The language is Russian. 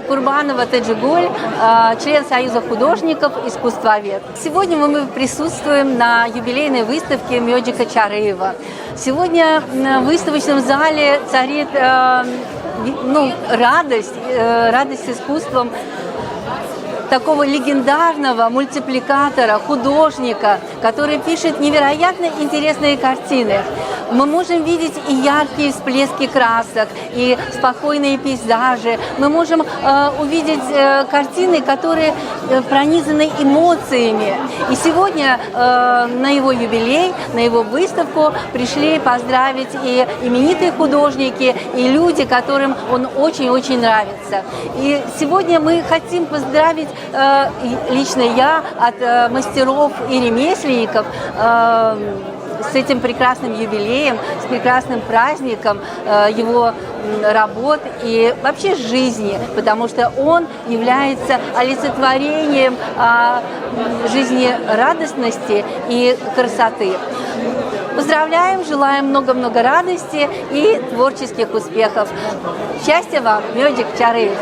Курбанова Таджигуль, член Союза художников, искусствовед. Сегодня мы присутствуем на юбилейной выставке Меджика Чарыева. Сегодня в выставочном зале царит радость с искусством такого легендарного мультипликатора, художника, который пишет невероятно интересные картины. Мы можем видеть и яркие всплески красок, и спокойные пейзажи. Мы можем увидеть картины, которые пронизаны эмоциями. И сегодня на его юбилей, на его выставку пришли поздравить и именитые художники, и люди, которым он очень-очень нравится. И сегодня мы хотим поздравить лично я от мастеров и ремесленников с этим прекрасным юбилеем, с прекрасным праздником его работ и вообще жизни, потому что он является олицетворением жизнерадостности и красоты. Поздравляем, желаем много-много радости и творческих успехов. Счастья вам, Меджик Чарыев!